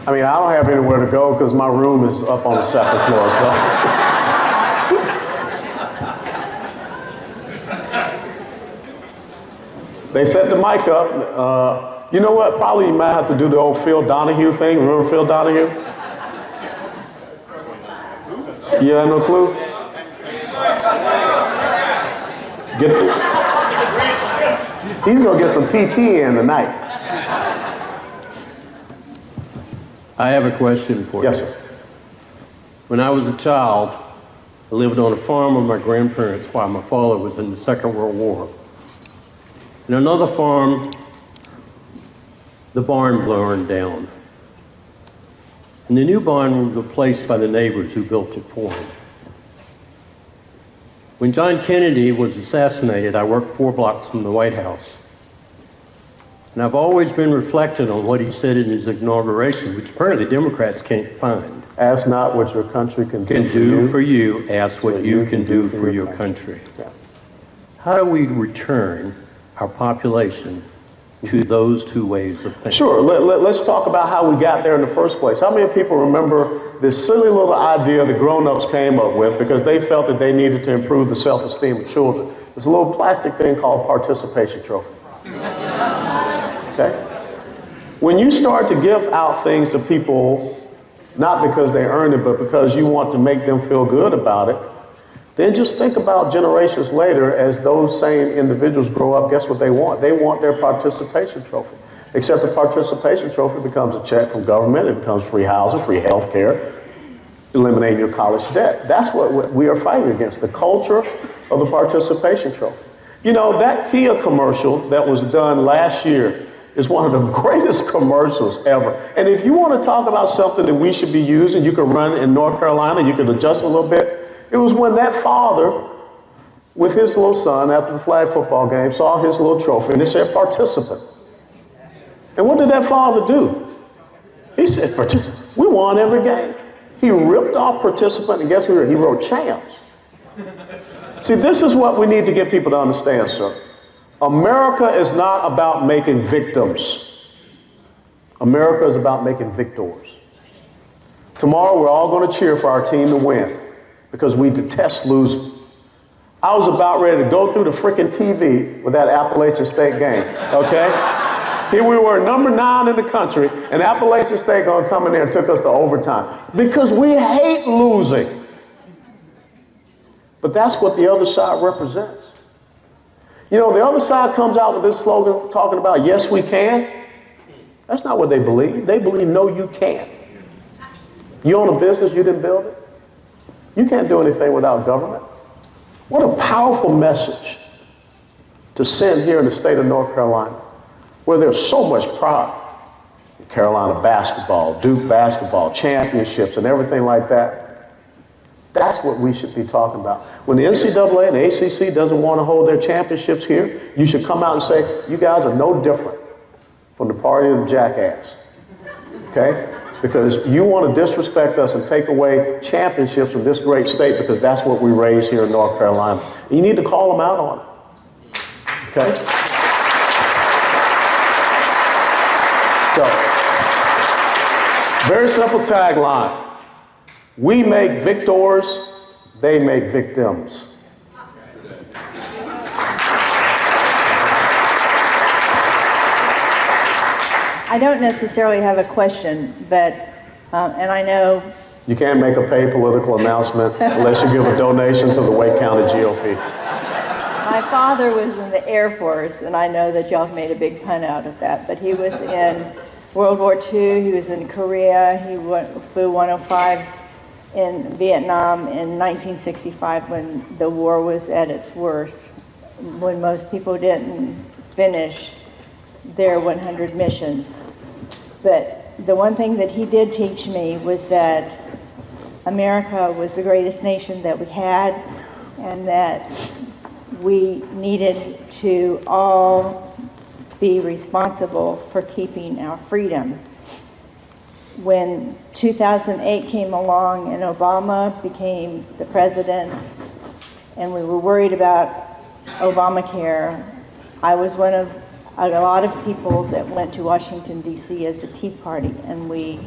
I mean, I don't have anywhere to go because my room is up on the second floor, so. They set the mic up. You know what? Probably you might have to do the old Phil Donahue thing. Remember Phil Donahue? You have no clue? He's going to get some PT in tonight. I have a question for you. Yes, sir. When I was a child, I lived on a farm with my grandparents while my father was in the Second World War. In another farm, the barn burned down. And the new barn was replaced by the neighbors who built it for him. When John Kennedy was assassinated, I worked 4 blocks from the White House. And I've always been reflecting on what he said in his inauguration, which apparently Democrats can't find. Ask not what your country can do for you. Ask what you can do for your country. Yeah. How do we return our population to those two ways of thinking? Sure. Let's talk about how we got there in the first place. How many people remember this silly little idea the grown-ups came up with because they felt that they needed to improve the self-esteem of children? There's a little plastic thing called participation trophy. Okay? When you start to give out things to people, not because they earned it, but because you want to make them feel good about it, then just think about generations later as those same individuals grow up, guess what they want? They want their participation trophy. Except the participation trophy becomes a check from government, it becomes free housing, free health care, eliminating your college debt. That's what we are fighting against, the culture of the participation trophy. You know, that Kia commercial that was done last year is one of the greatest commercials ever. And if you want to talk about something that we should be using, you could run in North Carolina, you could adjust a little bit. It was when that father, with his little son, after the flag football game, saw his little trophy, and it said participant. And what did that father do? He said, we won every game. He ripped off participant, and guess what? He wrote champs. See, this is what we need to get people to understand, sir. America is not about making victims. America is about making victors. Tomorrow, we're all going to cheer for our team to win because we detest losing. I was about ready to go through the freaking TV with that Appalachian State game, okay? Here we were, number 9 in the country, and Appalachian State gonna come in there and took us to overtime because we hate losing. But that's what the other side represents. You know, the other side comes out with this slogan talking about, yes, we can. That's not what they believe. They believe, no, you can't. You own a business, you didn't build it. You can't do anything without government. What a powerful message to send here in the state of North Carolina, where there's so much pride. Carolina basketball, Duke basketball, championships, and everything like that. That's what we should be talking about. When the NCAA and the ACC doesn't want to hold their championships here, you should come out and say, you guys are no different from the party of the jackass. Okay? Because you want to disrespect us and take away championships from this great state because that's what we raise here in North Carolina. You need to call them out on it. Okay? So, very simple tagline. We make victors, they make victims. I don't necessarily have a question, but, and I know... You can't make a paid political announcement unless you give a donation to the Wake County GOP. My father was in the Air Force, and I know that y'all have made a big pun out of that, but he was in World War II, he was in Korea, he flew 105s in Vietnam in 1965 when the war was at its worst, when most people didn't finish their 100 missions. But the one thing that he did teach me was that America was the greatest nation that we had, and that we needed to all be responsible for keeping our freedom. When 2008 came along and Obama became the president, and we were worried about Obamacare, I was one of a lot of people that went to Washington, D.C. as a Tea Party, and we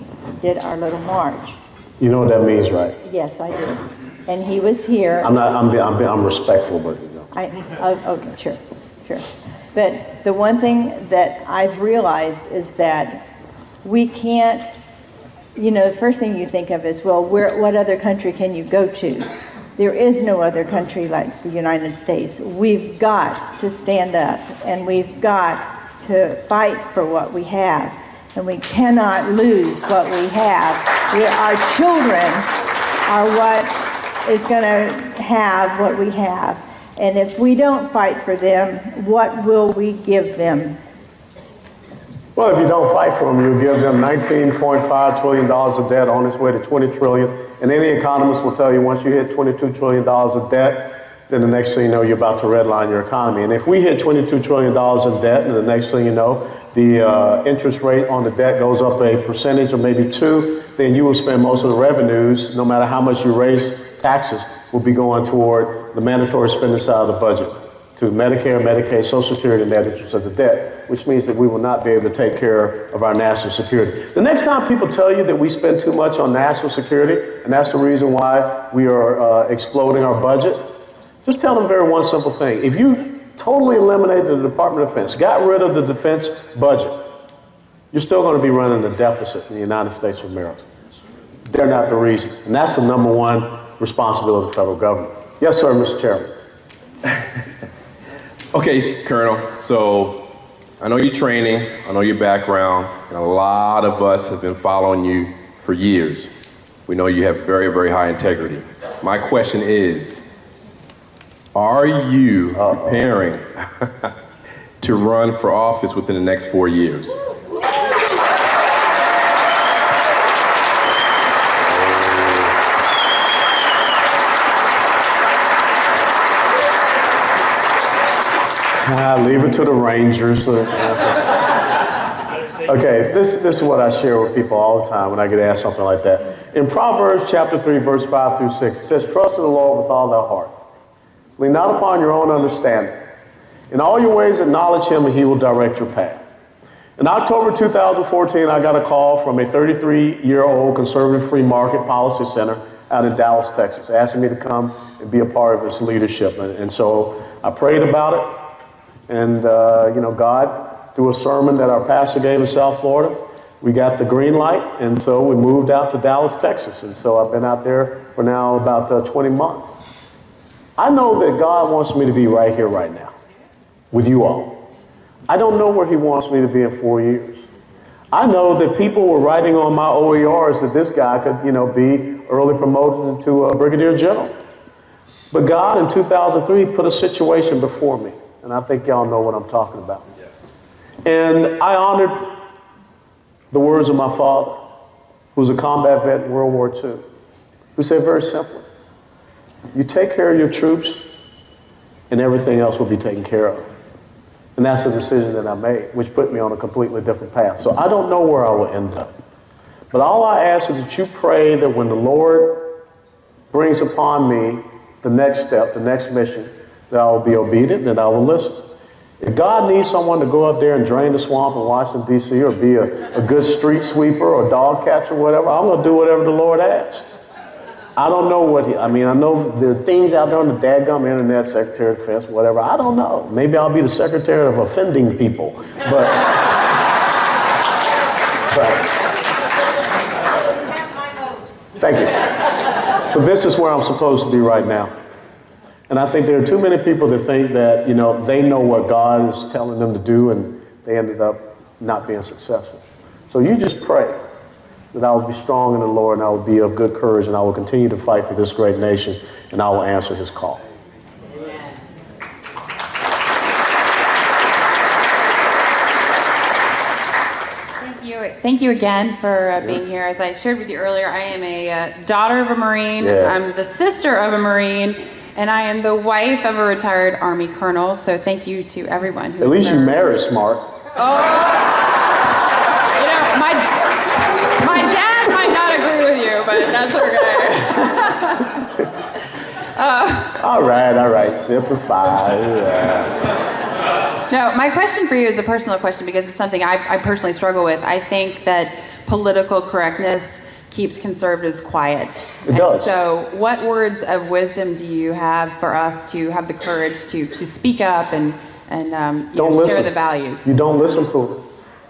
did our little march. You know what that means, right? Yes, I do. And he was here. I'm respectful, but you know. Okay, sure. But the one thing that I've realized is that we can't, the first thing you think of is, well, what other country can you go to? There is no other country like the United States. We've got to stand up, and we've got to fight for what we have, and we cannot lose what we have. Our children are what is going to have what we have, and if we don't fight for them, what will we give them? Well, if you don't fight for them, you'll give them $19.5 trillion of debt on its way to $20 trillion. And any economist will tell you once you hit $22 trillion of debt, then the next thing you know, you're about to redline your economy. And if we hit $22 trillion in debt, and the next thing you know, the interest rate on the debt goes up a percentage or maybe 2, then you will spend most of the revenues, no matter how much you raise taxes, will be going toward the mandatory spending side of the budget, to Medicare, Medicaid, Social Security, and that interest of the debt, which means that we will not be able to take care of our national security. The next time people tell you that we spend too much on national security, and that's the reason why we are exploding our budget, just tell them one simple thing. If you totally eliminated the Department of Defense, got rid of the defense budget, you're still going to be running a deficit in the United States of America. They're not the reason. And that's the number one responsibility of the federal government. Yes, sir, Mr. Chairman. Okay, Colonel, so I know your training, I know your background, and a lot of us have been following you for years. We know you have very, very high integrity. My question is, are you preparing to run for office within the next 4 years? Leave it to the Rangers. Okay, this is what I share with people all the time when I get asked something like that. In Proverbs chapter 3, verse 5 through 6, it says, trust in the Lord with all thy heart. Lean not upon your own understanding. In all your ways acknowledge him, and he will direct your path. In October 2014, I got a call from a 33-year-old conservative free market policy center out in Dallas, Texas, asking me to come and be a part of its leadership. And so I prayed about it. And, God, through a sermon that our pastor gave in South Florida, we got the green light, and so we moved out to Dallas, Texas. And so I've been out there for now about 20 months. I know that God wants me to be right here, right now, with you all. I don't know where he wants me to be in 4 years. I know that people were writing on my OERs that this guy could, be early promoted into a brigadier general. But God, in 2003, put a situation before me. And I think y'all know what I'm talking about. And I honored the words of my father, who was a combat vet in World War II, who said very simply, you take care of your troops and everything else will be taken care of. And that's the decision that I made, which put me on a completely different path. So I don't know where I will end up. But all I ask is that you pray that when the Lord brings upon me the next step, the next mission, that I will be obedient, that I will listen. If God needs someone to go up there and drain the swamp in Washington, D.C., or be a good street sweeper or dog catcher or whatever, I'm going to do whatever the Lord asks. I don't know I know there are things out there on the dadgum internet, Secretary of Defense, whatever. I don't know. Maybe I'll be the secretary of offending people. But thank you. But this is where I'm supposed to be right now. And I think there are too many people that think that, they know what God is telling them to do, and they ended up not being successful. So you just pray that I will be strong in the Lord, and I will be of good courage, and I will continue to fight for this great nation, and I will answer his call. Thank you again for being here. As I shared with you earlier, I am a daughter of a Marine. Yeah. I'm the sister of a Marine. And I am the wife of a retired Army colonel, so thank you to everyone who At least served. you marry smart. Oh, my dad might not agree with you, but that's okay. All right, simplify. Yeah. No, my question for you is a personal question because it's something I personally struggle with. I think that political correctness keeps conservatives quiet. It does. So what words of wisdom do you have for us to have the courage to speak up and share the values? You don't listen to them.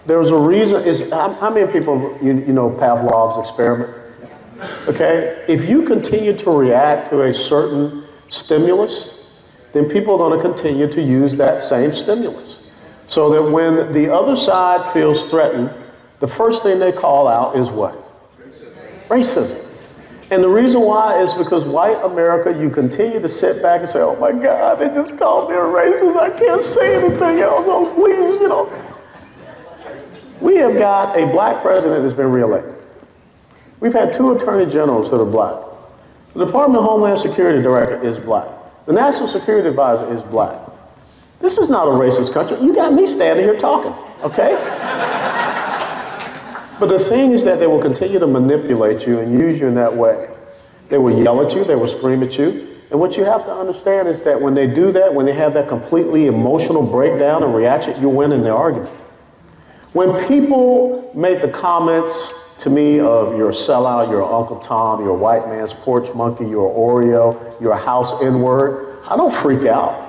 There's a reason. How many people, you know Pavlov's experiment? Okay? If you continue to react to a certain stimulus, then people are going to continue to use that same stimulus. So that when the other side feels threatened, the first thing they call out is what? Racism. And the reason why is because white America, you continue to sit back and say, oh my God, they just called me a racist. I can't say anything else. Oh, please, you know. We have got a black president that's been reelected. We've had 2 attorney generals that are black. The Department of Homeland Security director is black. The National Security Advisor is black. This is not a racist country. You got me standing here talking, okay? But the thing is that they will continue to manipulate you and use you in that way. They will yell at you, they will scream at you. And what you have to understand is that when they do that, when they have that completely emotional breakdown and reaction, you win in the argument. When people make the comments to me of you're a sellout, you're Uncle Tom, you're a white man's porch monkey, you're an Oreo, you're a house N-word, I don't freak out.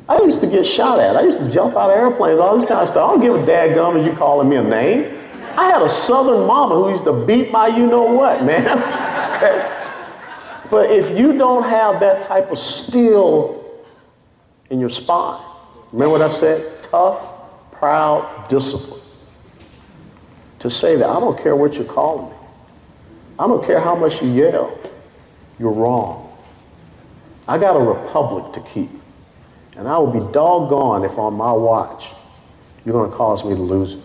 I used to get shot at. I used to jump out of airplanes, all this kind of stuff. I don't give a dadgum if you calling me a name. I had a southern mama who used to beat my you-know-what, man. Okay? But if you don't have that type of steel in your spine, remember what I said? Tough, proud, discipline. To say that I don't care what you're calling me. I don't care how much you yell. You're wrong. I got a republic to keep. And I will be doggone if on my watch you're going to cause me to lose it.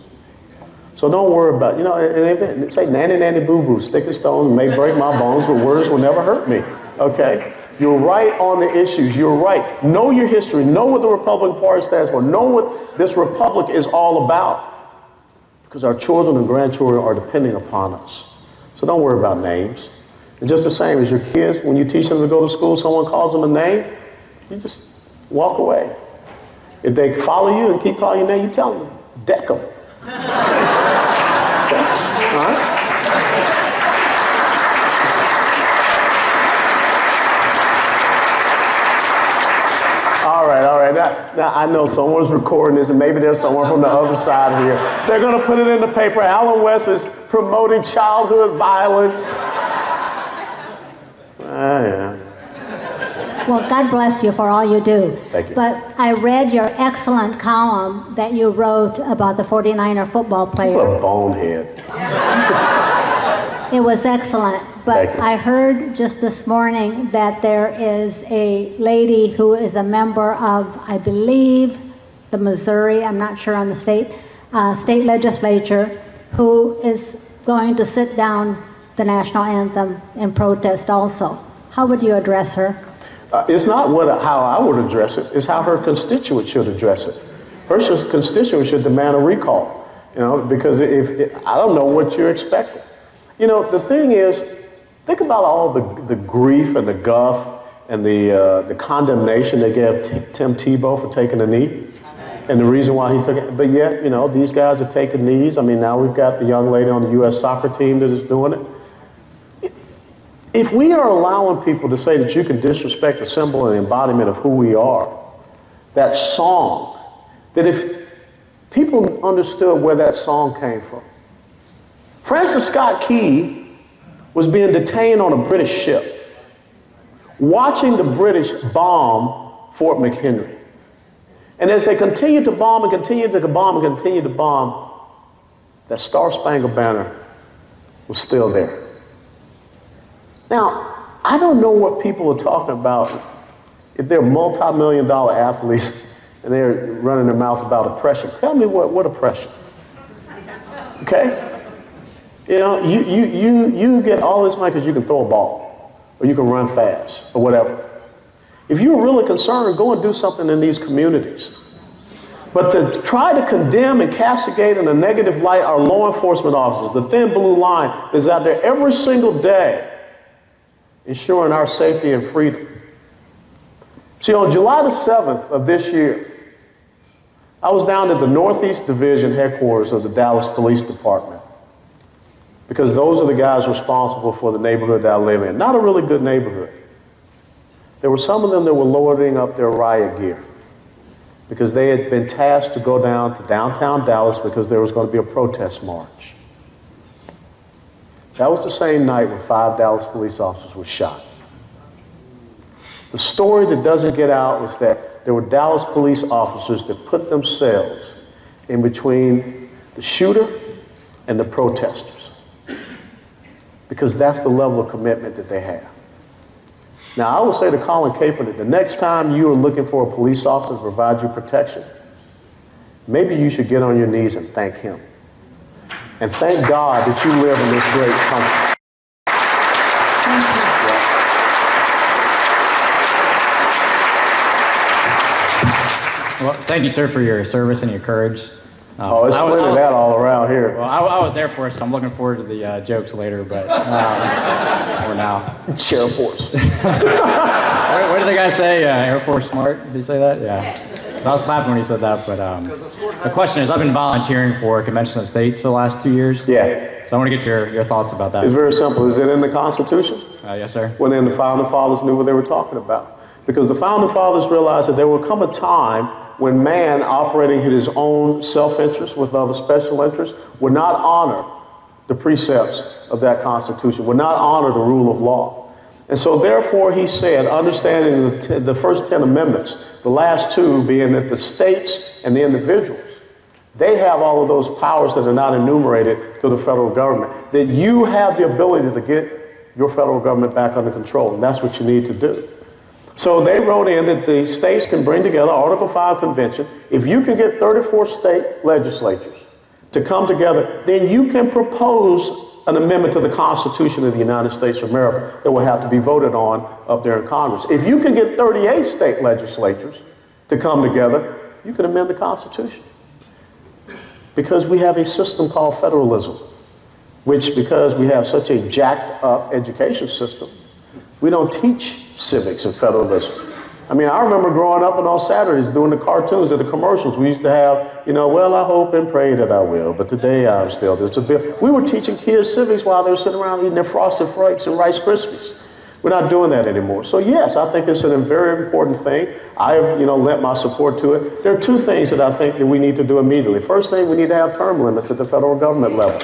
So don't worry about, you know, and they say nanny, nanny, boo-boo, stick and stone may break my bones, but words will never hurt me, okay? You're right on the issues. You're right. Know your history. Know what the Republican Party stands for. Know what this republic is all about. Because our children and grandchildren are depending upon us. So don't worry about names. And just the same as your kids, when you teach them to go to school, someone calls them a name, you just walk away. If they follow you and keep calling you a name, you tell them, deck them. Okay? All right? All right. Now, I know someone's recording this, and maybe there's someone from the other side here. They're going to put it in the paper. Alan West is promoting childhood violence. Yeah. Well, God bless you for all you do. Thank you. But I read your excellent column that you wrote about the 49er football player. What a bonehead. It was excellent. But Thank you. I heard just this morning that there is a lady who is a member of, I believe, the Missouri, I'm not sure on the state legislature, who is going to sit down the national anthem and protest also. How would you address her? It's not how I would address it. It's how her constituents should address it. Her constituents should demand a recall. You know, because if I don't know what you're expecting. You know, the thing is, think about all the grief and the guff and the condemnation they gave Tim Tebow for taking a knee, and the reason why he took it. But yet, you know, these guys are taking knees. I mean, now we've got the young lady on the U.S. soccer team that is doing it. If we are allowing people to say that you can disrespect the symbol and embodiment of who we are, that song, that if people understood where that song came from. Francis Scott Key was being detained on a British ship, watching the British bomb Fort McHenry. And as they continued to bomb and continued to bomb and continued to bomb, that Star-Spangled Banner was still there. Now, I don't know what people are talking about. If they're multi-million-dollar athletes and they're running their mouths about oppression, tell me what oppression? Okay? You know, you get all this money because you can throw a ball, or you can run fast, or whatever. If you're really concerned, go and do something in these communities. But to try to condemn and castigate in a negative light our law enforcement officers, the thin blue line is out there every single day, ensuring our safety and freedom. See, on July the 7th of this year, I was down at the Northeast Division headquarters of the Dallas Police Department because those are the guys responsible for the neighborhood that I live in. Not a really good neighborhood. There were some of them that were loading up their riot gear because they had been tasked to go down to downtown Dallas because there was going to be a protest march. That was the same night when 5 Dallas police officers were shot. The story that doesn't get out is that there were Dallas police officers that put themselves in between the shooter and the protesters because that's the level of commitment that they have. Now, I would say to Colin Kaepernick, the next time you are looking for a police officer to provide you protection, maybe you should get on your knees and thank him. And thank God that you live in this great country. Well, thank you, sir, for your service and your courage. Oh, it's plenty of that all around here. Well, I was Air Force, so I'm looking forward to the jokes later, but or now. Chair Force. What did the guy say? Air Force smart? Did he say that? Yeah. So I was clapping when he said that, but the question is, I've been volunteering for a convention of states for the last 2 years. Yeah. So I want to get your thoughts about that. It's very simple. Is it in the Constitution? Yes, sir. Well, then the Founding Fathers knew what they were talking about. Because the Founding Fathers realized that there would come a time when man, operating in his own self-interest with other special interests, would not honor the precepts of that Constitution, would not honor the rule of law. And so therefore he said, understanding the first 10 amendments, the last 2 being that the states and the individuals, they have all of those powers that are not enumerated to the federal government, that you have the ability to get your federal government back under control, and that's what you need to do. So they wrote in that the states can bring together Article 5 convention. If you can get 34 state legislatures to come together, then you can propose an amendment to the Constitution of the United States of America that will have to be voted on up there in Congress. If you can get 38 state legislatures to come together, you can amend the Constitution. Because we have a system called federalism, which, because we have such a jacked up education system, we don't teach civics and federalism. I mean, I remember growing up and on Saturdays doing the cartoons and the commercials. We used to have, well, I hope and pray that I will, but today I'm still this. We were teaching kids civics while they were sitting around eating their Frosted Flakes and Rice Krispies. We're not doing that anymore. So yes, I think it's a very important thing. I've, lent my support to it. There are 2 things that I think that we need to do immediately. First thing, we need to have term limits at the federal government level.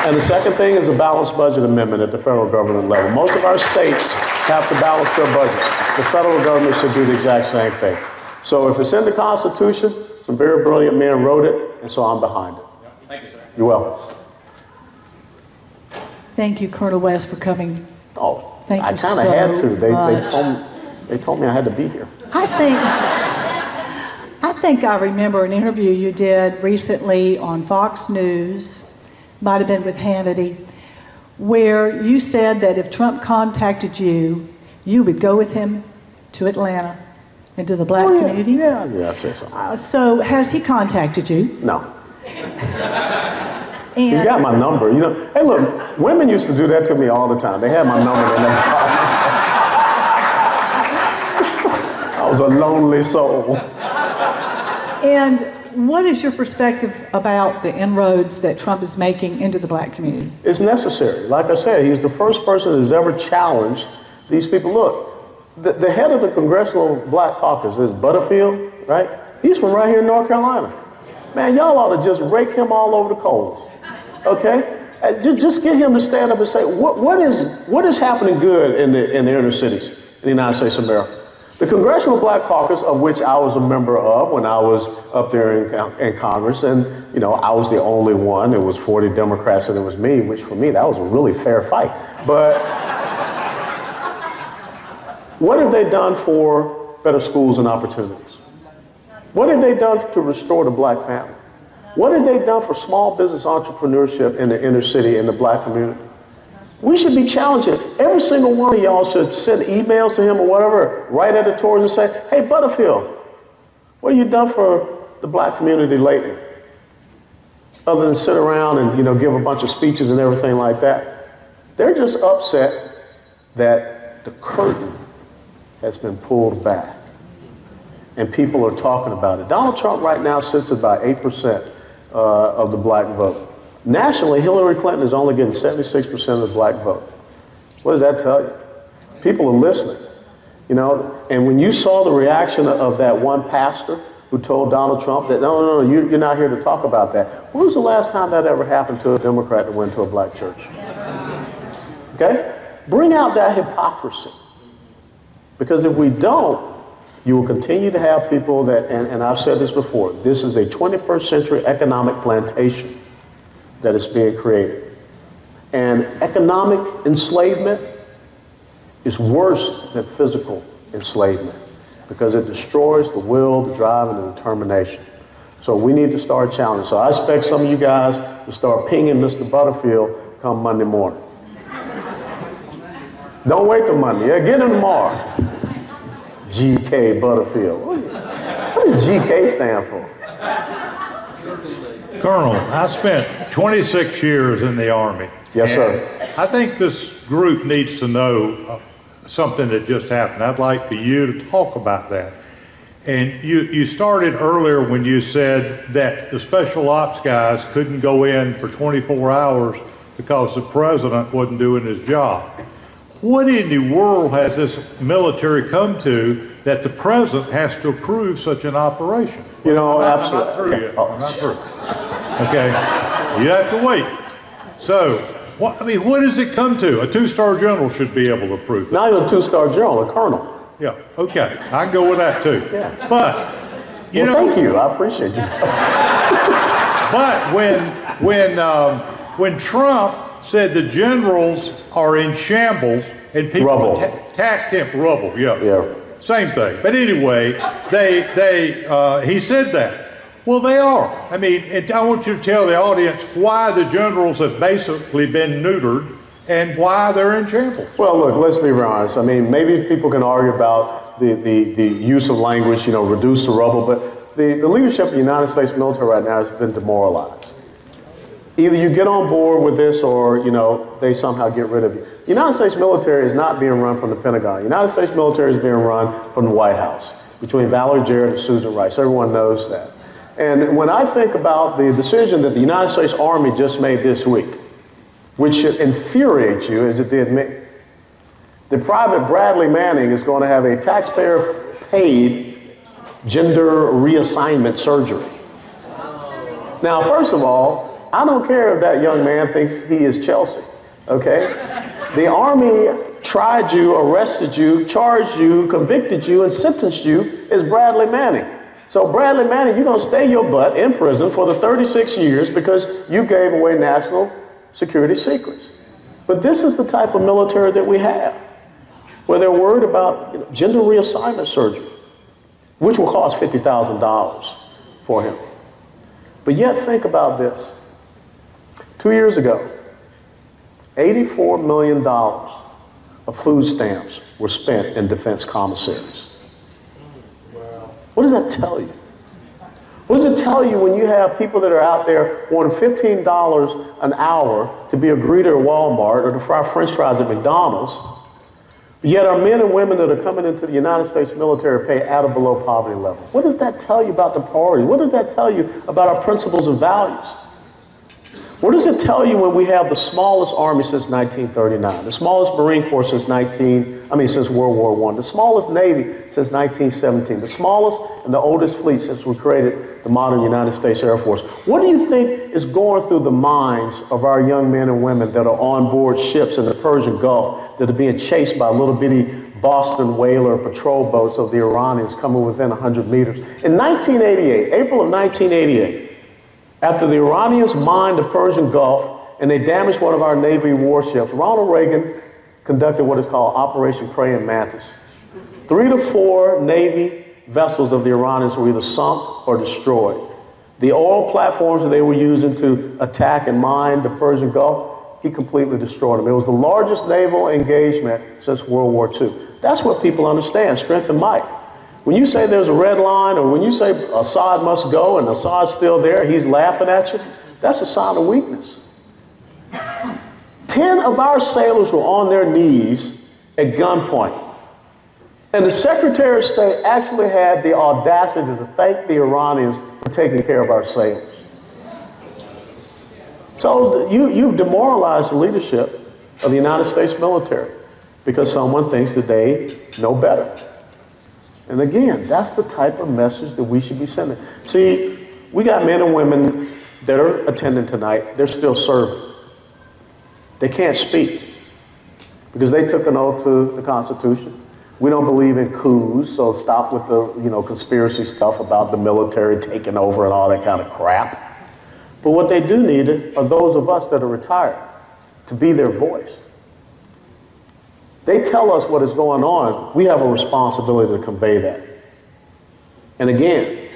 And the second thing is a balanced budget amendment at the federal government level. Most of our states have to balance their budgets. The federal government should do the exact same thing. So if it's in the Constitution, some very brilliant men wrote it, and so I'm behind it. Thank you, sir. You're welcome. Thank you, Colonel West, for coming. Oh, Thank I you kind of so had to. much. They told me I had to be here. I think I remember an interview you did recently on Fox News, might have been with Hannity, where you said that if Trump contacted you, you would go with him to Atlanta and to the black community. Yeah, I said something. So has he contacted you? No. And He's got my number. Hey, look, women used to do that to me all the time. They had my number in their pockets. I was a lonely soul. And what is your perspective about the inroads that Trump is making into the black community? It's necessary. Like I said, he's the first person who's ever challenged these people. Look, the head of the Congressional Black Caucus is Butterfield, right? He's from right here in North Carolina. Man, y'all ought to just rake him all over the coals, okay? Just get him to stand up and say, what is happening good in the inner cities in the United States of America? The Congressional Black Caucus, of which I was a member of when I was up there in Congress, and I was the only one. It was 40 Democrats and it was me, which for me, that was a really fair fight. But what have they done for better schools and opportunities? What have they done to restore the black family? What have they done for small business entrepreneurship in the inner city in the black community? We should be challenging. Every single one of y'all should send emails to him or whatever, write editorials and say, hey, Butterfield, what have you done for the black community lately? Other than sit around and, give a bunch of speeches and everything like that. They're just upset that the curtain has been pulled back. And people are talking about it. Donald Trump right now sits at about 8% of the black vote. Nationally, Hillary Clinton is only getting 76% of the black vote. What does that tell you? People are listening, you know. And when you saw the reaction of that one pastor who told Donald Trump that, no, you're not here to talk about that. When was the last time that ever happened to a Democrat that went to a black church? Okay? Bring out that hypocrisy. Because if we don't, you will continue to have people that, and I've said this before, this is a 21st century economic plantation that is being created. And economic enslavement is worse than physical enslavement because it destroys the will, the drive, and the determination. So we need to start challenging. So I expect some of you guys to start pinging Mr. Butterfield come Monday morning. Don't wait till Monday. Yeah, get him tomorrow. GK Butterfield. What does GK stand for? Colonel, I spent 26 years in the Army. Yes, sir. I think this group needs to know something that just happened. I'd like for you to talk about that. And you started earlier when you said that the special ops guys couldn't go in for 24 hours because the president wasn't doing his job. What in the world has this military come to that the president has to approve such an operation? You know, I'm not through yet. I'm not through. Okay, you have to wait. So, what does it come to? A two-star general should be able to approve it. Not even a two-star general, a colonel. Yeah, okay, I can go with that too. Yeah. But, you know. Thank you, I appreciate you. But when Trump said the generals are in shambles and people attacked him, rubble, yeah. Same thing. But anyway, he said that. Well, they are. I mean, I want you to tell the audience why the generals have basically been neutered and why they're in shambles. Well, look, let's be honest. I mean, maybe people can argue about the use of language, you know, reduce the rubble, but the leadership of the United States military right now has been demoralized. Either you get on board with this or, you know, they somehow get rid of you. The United States military is not being run from the Pentagon. The United States military is being run from the White House between Valerie Jarrett and Susan Rice. Everyone knows that. And when I think about the decision that the United States Army just made this week, which should infuriate you as it did me, the Private Bradley Manning is going to have a taxpayer-paid gender reassignment surgery. Now, first of all, I don't care if that young man thinks he is Chelsea, okay? The Army tried you, arrested you, charged you, convicted you, and sentenced you as Bradley Manning. So Bradley Manning, you're going to stay your butt in prison for the 36 years because you gave away national security secrets. But this is the type of military that we have, where they're worried about gender reassignment surgery, which will cost $50,000 for him. But yet think about this. 2 years ago, $84 million of food stamps were spent in defense commissaries. What does that tell you? What does it tell you when you have people that are out there wanting $15 an hour to be a greeter at Walmart or to fry French fries at McDonald's, yet our men and women that are coming into the United States military pay at or below poverty level? What does that tell you about the priorities? What does that tell you about our principles and values? What does it tell you when we have the smallest army since 1939, the smallest Marine Corps since World War I, the smallest Navy since 1917, the smallest and the oldest fleet since we created the modern United States Air Force? What do you think is going through the minds of our young men and women that are on board ships in the Persian Gulf that are being chased by little bitty Boston whaler patrol boats of the Iranians coming within 100 meters? In 1988, April of 1988, after the Iranians mined the Persian Gulf and they damaged one of our Navy warships, Ronald Reagan conducted what is called Operation Praying Mantis. 3 to 4 Navy vessels of the Iranians were either sunk or destroyed. The oil platforms that they were using to attack and mine the Persian Gulf, he completely destroyed them. It was the largest naval engagement since World War II. That's what people understand, strength and might. When you say there's a red line, or when you say Assad must go and Assad's still there, he's laughing at you, that's a sign of weakness. 10 of our sailors were on their knees at gunpoint. And the Secretary of State actually had the audacity to thank the Iranians for taking care of our sailors. So you've demoralized the leadership of the United States military because someone thinks that they know better. And again, that's the type of message that we should be sending. See, we got men and women that are attending tonight, they're still serving. They can't speak because they took an oath to the Constitution. We don't believe in coups, so stop with the conspiracy stuff about the military taking over and all that kind of crap. But what they do need are those of us that are retired to be their voice. They tell us what is going on. We have a responsibility to convey that. And again,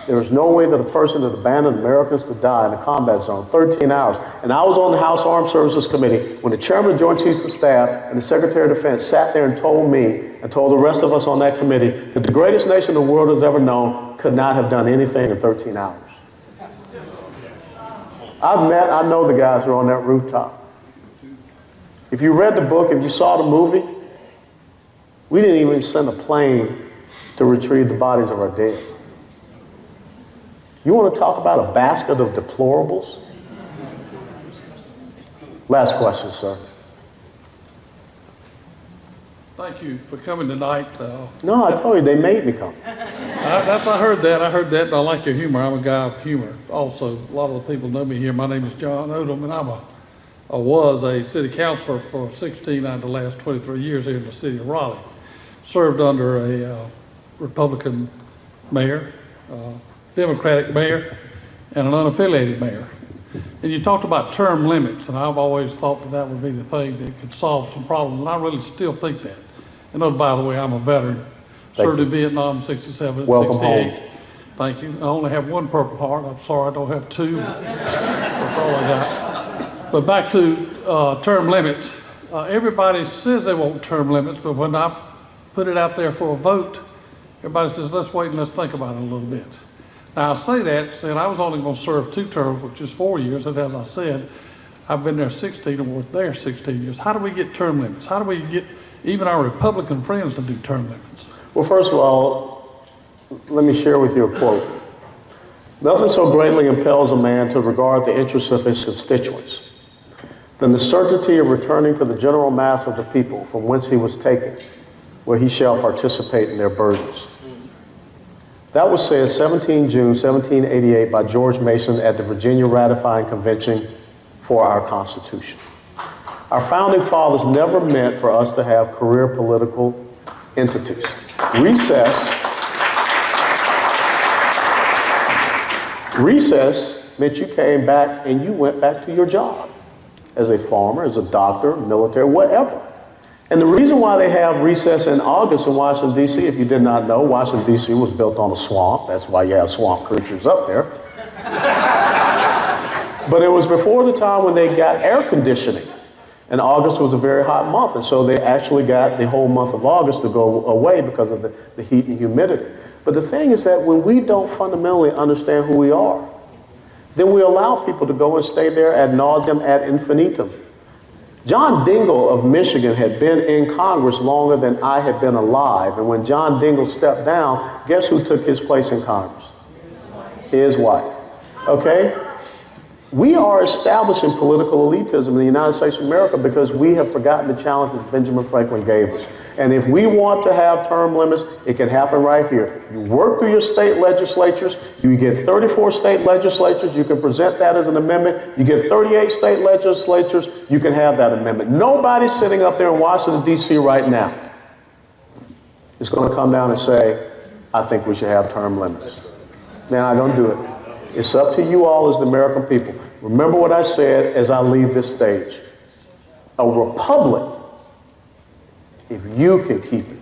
there is no way that a person that abandoned Americans to die in a combat zone 13 hours. And I was on the House Armed Services Committee when the Chairman of the Joint Chiefs of Staff and the Secretary of Defense sat there and told me and told the rest of us on that committee that the greatest nation the world has ever known could not have done anything in 13 hours. I know the guys who are on that rooftop. If you read the book, if you saw the movie, we didn't even send a plane to retrieve the bodies of our dead. You want to talk about a basket of deplorables? Last question, sir. Thank you for coming tonight. No, I told you, they made me come. I heard that, and I like your humor. I'm a guy of humor. Also, a lot of the people know me here. My name is John Odom, and I was a city councilor for 16 out of the last 23 years here in the city of Raleigh. Served under a Republican mayor, Democratic mayor, and an unaffiliated mayor. And you talked about term limits, and I've always thought that would be the thing that could solve some problems, and I really still think that. And oh, by the way, I'm a veteran. Served in Vietnam in 67 and 68. Welcome home. Thank you. I only have one Purple Heart. I'm sorry I don't have two. That's all I got. But back to term limits. Everybody says they want term limits, but when I put it out there for a vote, everybody says, let's wait and let's think about it a little bit. Now, I say that, saying I was only going to serve 2 terms, which is 4 years, and as I said, I've been there 16 and we're there 16 years. How do we get term limits? How do we get even our Republican friends to do term limits? Well, first of all, let me share with you a quote. Nothing so greatly impels a man to regard the interests of his constituents than the certainty of returning to the general mass of the people from whence he was taken, where he shall participate in their burdens. That was said 17 June 1788 by George Mason at the Virginia Ratifying Convention for our Constitution. Our founding fathers never meant for us to have career political entities. Recess meant you came back and you went back to your job as a farmer, as a doctor, military, whatever. And the reason why they have recess in August in Washington, D.C., if you did not know, Washington, D.C. was built on a swamp. That's why you have swamp creatures up there. But it was before the time when they got air conditioning. And August was a very hot month. And so they actually got the whole month of August to go away because of the heat and humidity. But the thing is that when we don't fundamentally understand who we are, then we allow people to go and stay there ad nauseum, ad infinitum. John Dingell of Michigan had been in Congress longer than I had been alive. And when John Dingell stepped down, guess who took his place in Congress? His wife. Okay? We are establishing political elitism in the United States of America because we have forgotten the challenge that Benjamin Franklin gave us. And if we want to have term limits, it can happen right here. You work through your state legislatures. You get 34 state legislatures. You can present that as an amendment. You get 38 state legislatures. You can have that amendment. Nobody's sitting up there in Washington, D.C. right now is going to come down and say, I think we should have term limits. They're not going to do it. It's up to you all as the American people. Remember what I said as I leave this stage. A republic, if you can keep it,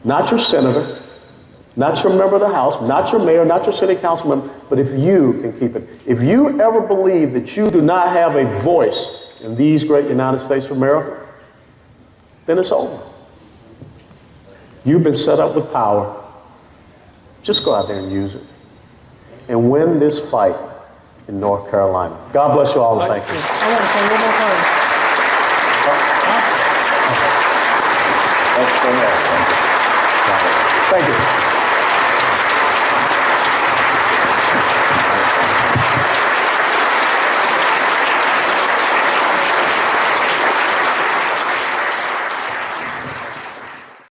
not your senator, not your member of the House, not your mayor, not your city council member, but if you can keep it. If you ever believe that you do not have a voice in these great United States of America, then it's over. You've been set up with power. Just go out there and use it. And win this fight in North Carolina. God bless you all and thank you. I want to say one more thing.